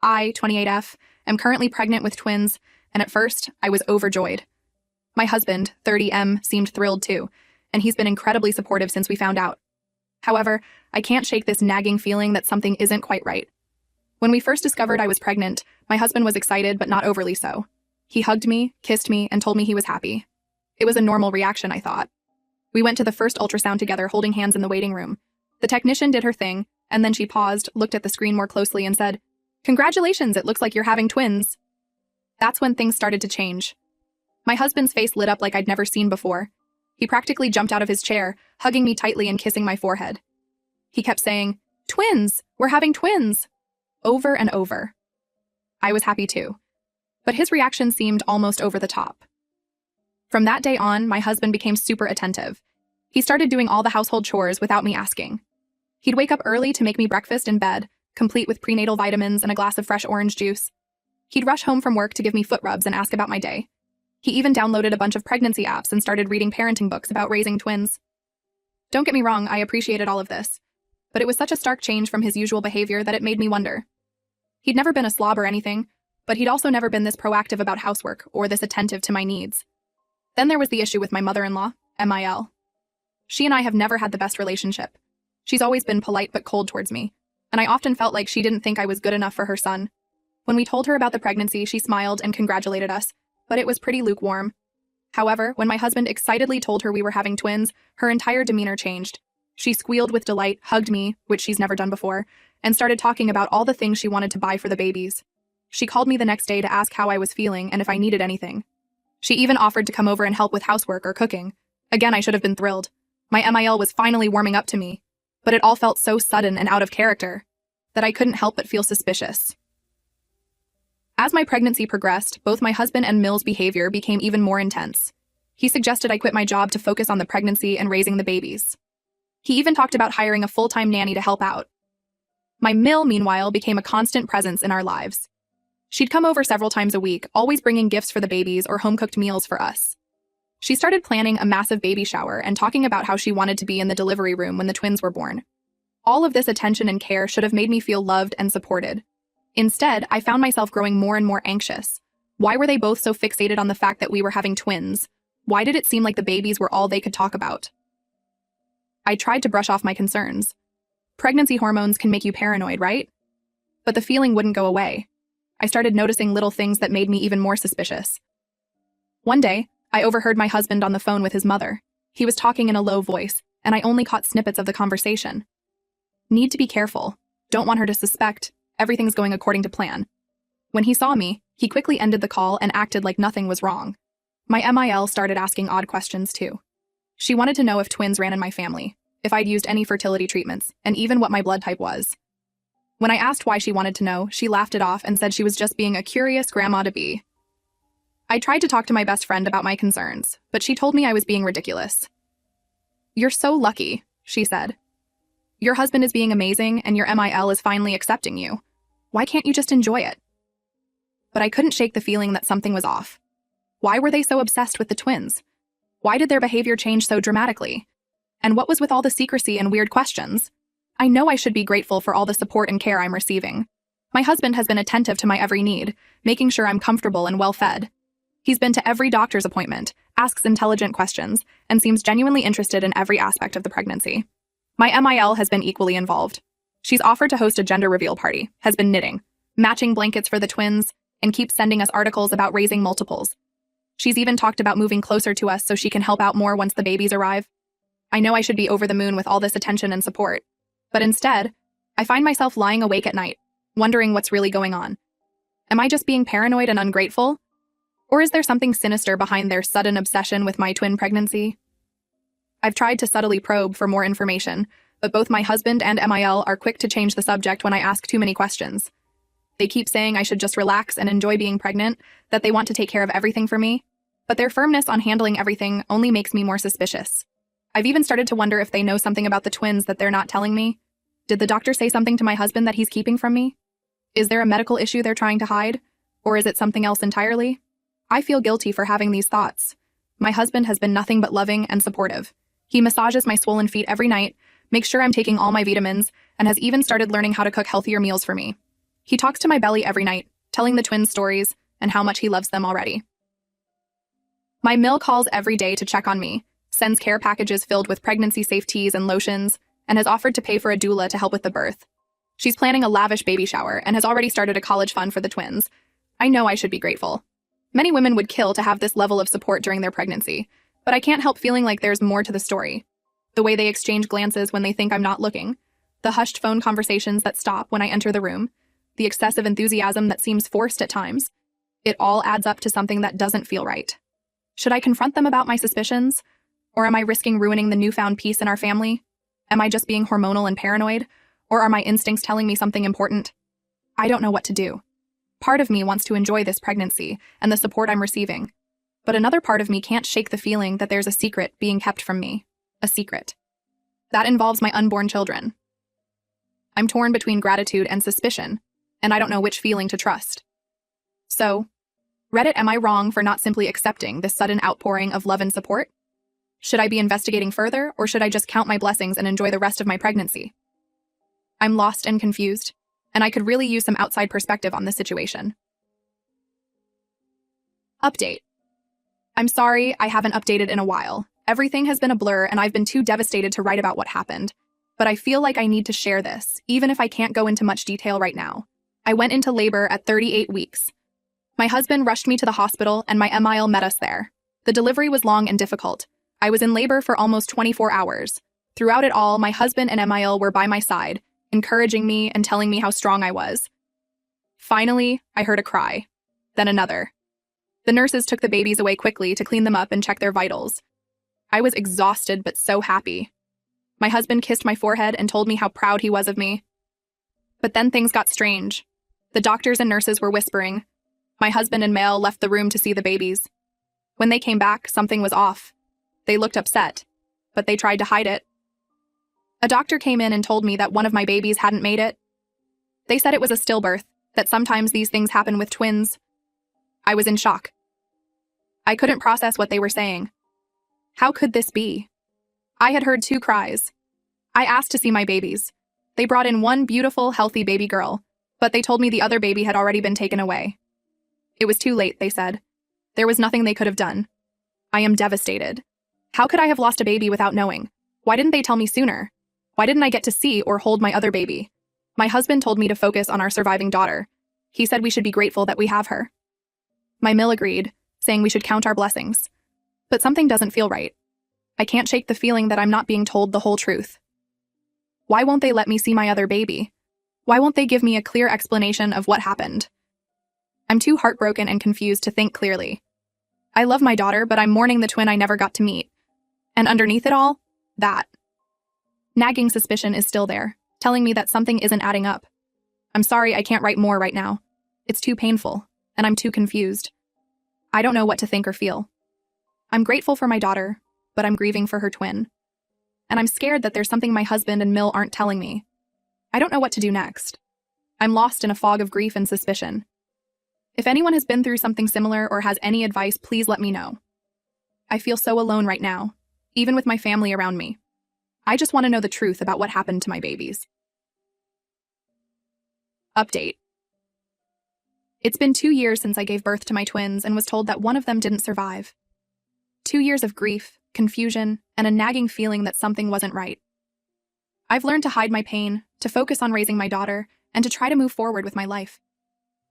I, 28F, am currently pregnant with twins, and at first, I was overjoyed. My husband, 30M, seemed thrilled too, and he's been incredibly supportive since we found out. However, I can't shake this nagging feeling that something isn't quite right. When we first discovered I was pregnant, my husband was excited but not overly so. He hugged me, kissed me, and told me he was happy. It was a normal reaction, I thought. We went to the first ultrasound together, holding hands in the waiting room. The technician did her thing, and then she paused, looked at the screen more closely, and said, "Congratulations, it looks like you're having twins." That's when things started to change. My husband's face lit up like I'd never seen before. He practically jumped out of his chair, hugging me tightly and kissing my forehead. He kept saying, "Twins! We're having twins!" over and over. I was happy too, but his reaction seemed almost over the top. From that day on, my husband became super attentive. He started doing all the household chores without me asking. He'd wake up early to make me breakfast in bed, complete with prenatal vitamins and a glass of fresh orange juice. He'd rush home from work to give me foot rubs and ask about my day. He even downloaded a bunch of pregnancy apps and started reading parenting books about raising twins. Don't get me wrong, I appreciated all of this, but it was such a stark change from his usual behavior that it made me wonder. He'd never been a slob or anything, but he'd also never been this proactive about housework or this attentive to my needs. Then there was the issue with my mother-in-law, MIL. She and I have never had the best relationship. She's always been polite but cold towards me, and I often felt like she didn't think I was good enough for her son. When we told her about the pregnancy, she smiled and congratulated us, but it was pretty lukewarm. However, when my husband excitedly told her we were having twins, her entire demeanor changed. She squealed with delight, hugged me, which she's never done before, and started talking about all the things she wanted to buy for the babies. She called me the next day to ask how I was feeling and if I needed anything. She even offered to come over and help with housework or cooking. Again, I should have been thrilled. My MIL was finally warming up to me, but it all felt so sudden and out of character that I couldn't help but feel suspicious. As my pregnancy progressed, both my husband and Mil's behavior became even more intense. He suggested I quit my job to focus on the pregnancy and raising the babies. He even talked about hiring a full-time nanny to help out. My Mil, meanwhile, became a constant presence in our lives. She'd come over several times a week, always bringing gifts for the babies or home-cooked meals for us. She started planning a massive baby shower and talking about how she wanted to be in the delivery room when the twins were born. All of this attention and care should have made me feel loved and supported. Instead, I found myself growing more and more anxious. Why were they both so fixated on the fact that we were having twins? Why did it seem like the babies were all they could talk about? I tried to brush off my concerns. Pregnancy hormones can make you paranoid, right? But the feeling wouldn't go away. I started noticing little things that made me even more suspicious. One day, I overheard my husband on the phone with his mother. He was talking in a low voice, and I only caught snippets of the conversation. Need to be careful. Don't want her to suspect. Everything's going according to plan. When he saw me, he quickly ended the call and acted like nothing was wrong. My MIL started asking odd questions too. She wanted to know if twins ran in my family, if I'd used any fertility treatments, and even what my blood type was. When I asked why she wanted to know, she laughed it off and said she was just being a curious grandma to be. I tried to talk to my best friend about my concerns, but she told me I was being ridiculous. "You're so lucky," she said. "Your husband is being amazing and your MIL is finally accepting you. Why can't you just enjoy it?" But I couldn't shake the feeling that something was off. Why were they so obsessed with the twins? Why did their behavior change so dramatically? And what was with all the secrecy and weird questions? I know I should be grateful for all the support and care I'm receiving. My husband has been attentive to my every need, making sure I'm comfortable and well-fed. He's been to every doctor's appointment, asks intelligent questions, and seems genuinely interested in every aspect of the pregnancy. My MIL has been equally involved. She's offered to host a gender reveal party, has been knitting, matching blankets for the twins, and keeps sending us articles about raising multiples. She's even talked about moving closer to us so she can help out more once the babies arrive. I know I should be over the moon with all this attention and support, but instead, I find myself lying awake at night, wondering what's really going on. Am I just being paranoid and ungrateful? Or is there something sinister behind their sudden obsession with my twin pregnancy? I've tried to subtly probe for more information, but both my husband and MIL are quick to change the subject when I ask too many questions. They keep saying I should just relax and enjoy being pregnant, that they want to take care of everything for me, but their firmness on handling everything only makes me more suspicious. I've even started to wonder if they know something about the twins that they're not telling me. Did the doctor say something to my husband that he's keeping from me? Is there a medical issue they're trying to hide? Or is it something else entirely? I feel guilty for having these thoughts. My husband has been nothing but loving and supportive. He massages my swollen feet every night, makes sure I'm taking all my vitamins, and has even started learning how to cook healthier meals for me. He talks to my belly every night, telling the twins stories and how much he loves them already. My Mill calls every day to check on me, sends care packages filled with pregnancy-safe teas and lotions, and has offered to pay for a doula to help with the birth. She's planning a lavish baby shower and has already started a college fund for the twins. I know I should be grateful. Many women would kill to have this level of support during their pregnancy, but I can't help feeling like there's more to the story. The way they exchange glances when they think I'm not looking, the hushed phone conversations that stop when I enter the room, the excessive enthusiasm that seems forced at times. It all adds up to something that doesn't feel right. Should I confront them about my suspicions? Or am I risking ruining the newfound peace in our family? Am I just being hormonal and paranoid? Or are my instincts telling me something important? I don't know what to do. Part of me wants to enjoy this pregnancy and the support I'm receiving. But another part of me can't shake the feeling that there's a secret being kept from me. A secret. That involves my unborn children. I'm torn between gratitude and suspicion, and I don't know which feeling to trust. So, Reddit, am I wrong for not simply accepting this sudden outpouring of love and support? Should I be investigating further, or should I just count my blessings and enjoy the rest of my pregnancy? I'm lost and confused, and I could really use some outside perspective on this situation. Update. I'm sorry I haven't updated in a while. Everything has been a blur, and I've been too devastated to write about what happened. But I feel like I need to share this, even if I can't go into much detail right now. I went into labor at 38 weeks. My husband rushed me to the hospital, and my Emile met us there. The delivery was long and difficult. I was in labor for almost 24 hours. Throughout it all, my husband and Emile were by my side, encouraging me and telling me how strong I was. Finally, I heard a cry. Then another. The nurses took the babies away quickly to clean them up and check their vitals. I was exhausted but so happy. My husband kissed my forehead and told me how proud he was of me. But then things got strange. The doctors and nurses were whispering. My husband and Male left the room to see the babies. When they came back, something was off. They looked upset, but they tried to hide it. A doctor came in and told me that one of my babies hadn't made it. They said it was a stillbirth, that sometimes these things happen with twins. I was in shock. I couldn't process what they were saying. How could this be? I had heard 2 cries. I asked to see my babies. They brought in one beautiful, healthy baby girl, but they told me the other baby had already been taken away. It was too late, they said. There was nothing they could have done. I am devastated. How could I have lost a baby without knowing? Why didn't they tell me sooner? Why didn't I get to see or hold my other baby? My husband told me to focus on our surviving daughter. He said we should be grateful that we have her. My Mill agreed, saying we should count our blessings. But something doesn't feel right. I can't shake the feeling that I'm not being told the whole truth. Why won't they let me see my other baby? Why won't they give me a clear explanation of what happened? I'm too heartbroken and confused to think clearly. I love my daughter, but I'm mourning the twin I never got to meet. And underneath it all, that. Nagging suspicion is still there, telling me that something isn't adding up. I'm sorry I can't write more right now. It's too painful, and I'm too confused. I don't know what to think or feel. I'm grateful for my daughter, but I'm grieving for her twin. And I'm scared that there's something my husband and Mill aren't telling me. I don't know what to do next. I'm lost in a fog of grief and suspicion. If anyone has been through something similar or has any advice, please let me know. I feel so alone right now, even with my family around me. I just want to know the truth about what happened to my babies. Update. It's been 2 years since I gave birth to my twins and was told that one of them didn't survive. 2 years of grief, confusion, and a nagging feeling that something wasn't right. I've learned to hide my pain, to focus on raising my daughter, and to try to move forward with my life.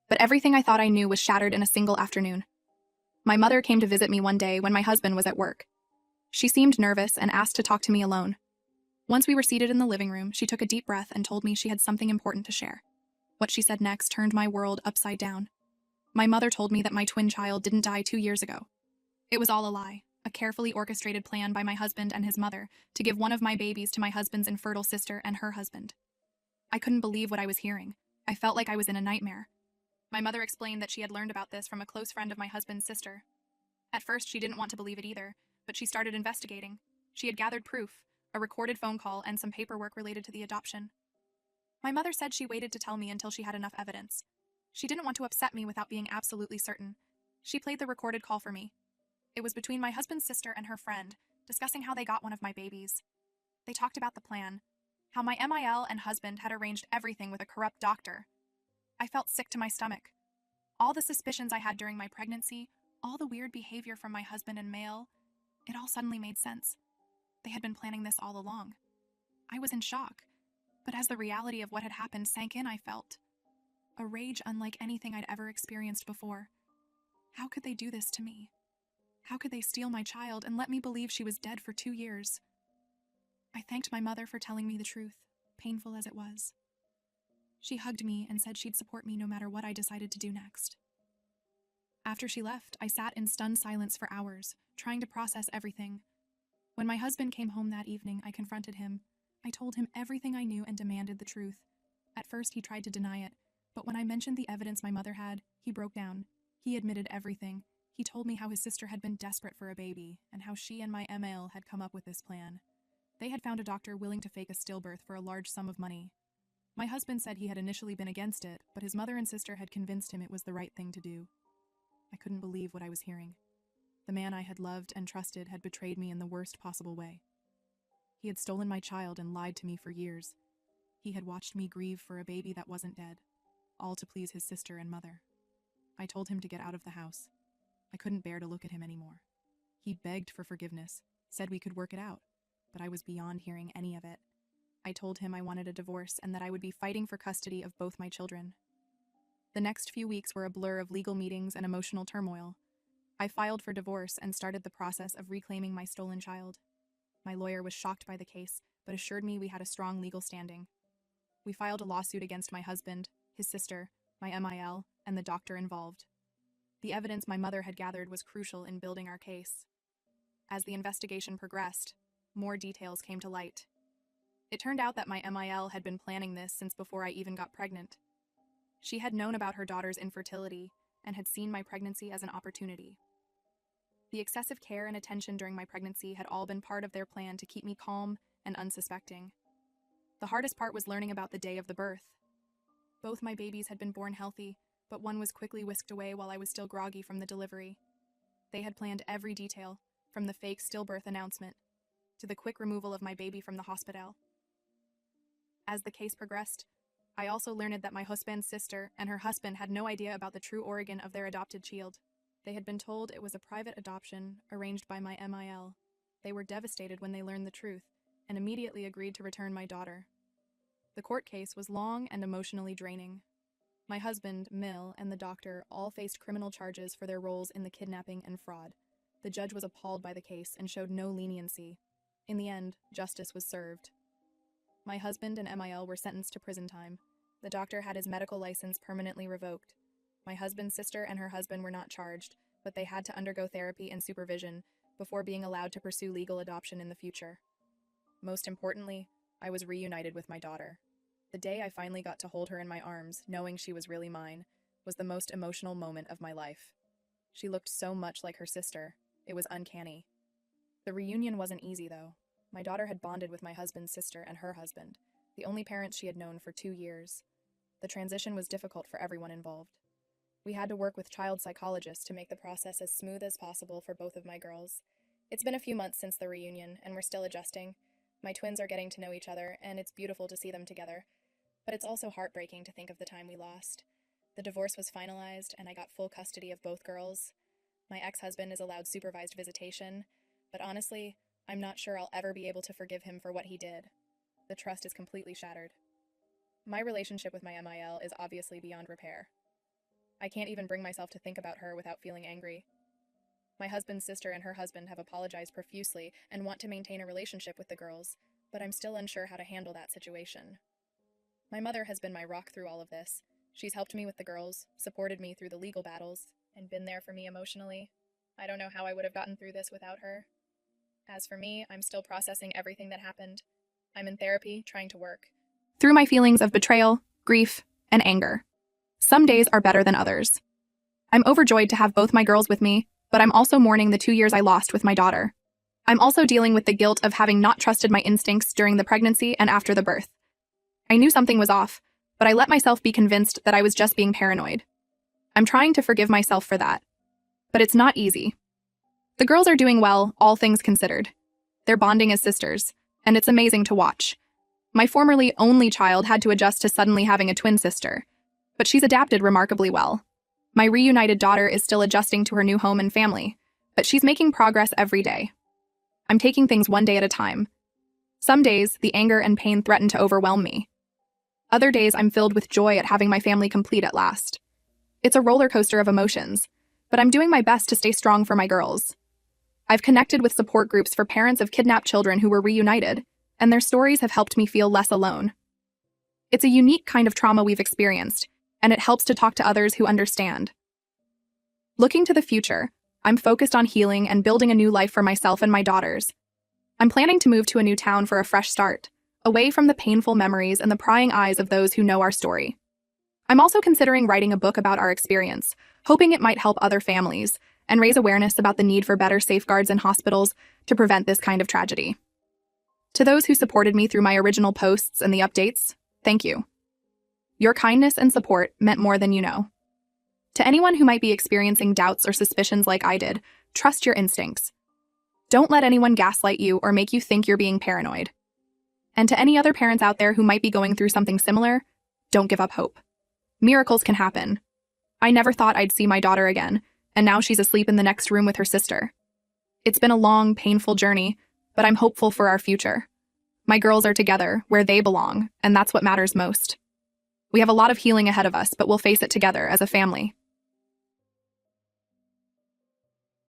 But everything I thought I knew was shattered in a single afternoon. My mother came to visit me one day when my husband was at work. She seemed nervous and asked to talk to me alone. Once we were seated in the living room, she took a deep breath and told me she had something important to share. What she said next turned my world upside down. My mother told me that my twin child didn't die 2 years ago. It was all a lie, a carefully orchestrated plan by my husband and his mother to give one of my babies to my husband's infertile sister and her husband. I couldn't believe what I was hearing. I felt like I was in a nightmare. My mother explained that she had learned about this from a close friend of my husband's sister. At first, she didn't want to believe it either, but she started investigating. She had gathered proof, a recorded phone call, and some paperwork related to the adoption. My mother said she waited to tell me until she had enough evidence. She didn't want to upset me without being absolutely certain. She played the recorded call for me. It was between my husband's sister and her friend, discussing how they got one of my babies. They talked about the plan, how my MIL and husband had arranged everything with a corrupt doctor. I felt sick to my stomach. All the suspicions I had during my pregnancy, all the weird behavior from my husband and Male, it all suddenly made sense. They had been planning this all along. I was in shock, but as the reality of what had happened sank in, I felt a rage unlike anything I'd ever experienced before. How could they do this to me? How could they steal my child and let me believe she was dead for 2 years? I thanked my mother for telling me the truth, painful as it was. She hugged me and said she'd support me no matter what I decided to do next. After she left, I sat in stunned silence for hours, trying to process everything. When my husband came home that evening, I confronted him. I told him everything I knew and demanded the truth. At first, he tried to deny it, but when I mentioned the evidence my mother had, he broke down. He admitted everything. He told me how his sister had been desperate for a baby, and how she and my ML had come up with this plan. They had found a doctor willing to fake a stillbirth for a large sum of money. My husband said he had initially been against it, but his mother and sister had convinced him it was the right thing to do. I couldn't believe what I was hearing. The man I had loved and trusted had betrayed me in the worst possible way. He had stolen my child and lied to me for years. He had watched me grieve for a baby that wasn't dead, all to please his sister and mother. I told him to get out of the house. I couldn't bear to look at him anymore. He begged for forgiveness, said we could work it out, but I was beyond hearing any of it. I told him I wanted a divorce and that I would be fighting for custody of both my children. The next few weeks were a blur of legal meetings and emotional turmoil. I filed for divorce and started the process of reclaiming my stolen child. My lawyer was shocked by the case, but assured me we had a strong legal standing. We filed a lawsuit against my husband, his sister, my MIL, and the doctor involved. The evidence my mother had gathered was crucial in building our case. As the investigation progressed, more details came to light. It turned out that my MIL had been planning this since before I even got pregnant. She had known about her daughter's infertility and had seen my pregnancy as an opportunity. The excessive care and attention during my pregnancy had all been part of their plan to keep me calm and unsuspecting. The hardest part was learning about the day of the birth. Both my babies had been born healthy, but one was quickly whisked away while I was still groggy from the delivery. They had planned every detail, from the fake stillbirth announcement to the quick removal of my baby from the hospital. As the case progressed, I also learned that my husband's sister and her husband had no idea about the true origin of their adopted child. They had been told it was a private adoption arranged by my MIL. They were devastated when they learned the truth and immediately agreed to return my daughter. The court case was long and emotionally draining. My husband, Mill, and the doctor all faced criminal charges for their roles in the kidnapping and fraud. The judge was appalled by the case and showed no leniency. In the end, justice was served. My husband and MIL were sentenced to prison time. The doctor had his medical license permanently revoked. My husband's sister and her husband were not charged, but they had to undergo therapy and supervision before being allowed to pursue legal adoption in the future. Most importantly, I was reunited with my daughter. The day I finally got to hold her in my arms, knowing she was really mine, was the most emotional moment of my life. She looked so much like her sister. It was uncanny. The reunion wasn't easy, though. My daughter had bonded with my husband's sister and her husband, the only parents she had known for 2 years. The transition was difficult for everyone involved. We had to work with child psychologists to make the process as smooth as possible for both of my girls. It's been a few months since the reunion, and we're still adjusting. My twins are getting to know each other, and it's beautiful to see them together. But it's also heartbreaking to think of the time we lost. The divorce was finalized, and I got full custody of both girls. My ex-husband is allowed supervised visitation, but honestly, I'm not sure I'll ever be able to forgive him for what he did. The trust is completely shattered. My relationship with my MIL is obviously beyond repair. I can't even bring myself to think about her without feeling angry. My husband's sister and her husband have apologized profusely and want to maintain a relationship with the girls, but I'm still unsure how to handle that situation. My mother has been my rock through all of this. She's helped me with the girls, supported me through the legal battles, and been there for me emotionally. I don't know how I would have gotten through this without her. As for me, I'm still processing everything that happened. I'm in therapy, trying to work through my feelings of betrayal, grief, and anger. Some days are better than others. I'm overjoyed to have both my girls with me, but I'm also mourning the 2 years I lost with my daughter. I'm also dealing with the guilt of having not trusted my instincts during the pregnancy and after the birth. I knew something was off, but I let myself be convinced that I was just being paranoid. I'm trying to forgive myself for that, but it's not easy. The girls are doing well, all things considered. They're bonding as sisters, and it's amazing to watch. My formerly only child had to adjust to suddenly having a twin sister, but she's adapted remarkably well. My reunited daughter is still adjusting to her new home and family, but she's making progress every day. I'm taking things one day at a time. Some days, the anger and pain threaten to overwhelm me. Other days, I'm filled with joy at having my family complete at last. It's a roller coaster of emotions, but I'm doing my best to stay strong for my girls. I've connected with support groups for parents of kidnapped children who were reunited, and their stories have helped me feel less alone. It's a unique kind of trauma we've experienced, and it helps to talk to others who understand. Looking to the future, I'm focused on healing and building a new life for myself and my daughters. I'm planning to move to a new town for a fresh start, away from the painful memories and the prying eyes of those who know our story. I'm also considering writing a book about our experience, hoping it might help other families and raise awareness about the need for better safeguards in hospitals to prevent this kind of tragedy. To those who supported me through my original posts and the updates, thank you. Your kindness and support meant more than you know. To anyone who might be experiencing doubts or suspicions like I did, trust your instincts. Don't let anyone gaslight you or make you think you're being paranoid. And to any other parents out there who might be going through something similar, don't give up hope. Miracles can happen. I never thought I'd see my daughter again, and now she's asleep in the next room with her sister. It's been a long, painful journey, but I'm hopeful for our future. My girls are together, where they belong, and that's what matters most. We have a lot of healing ahead of us, but we'll face it together as a family.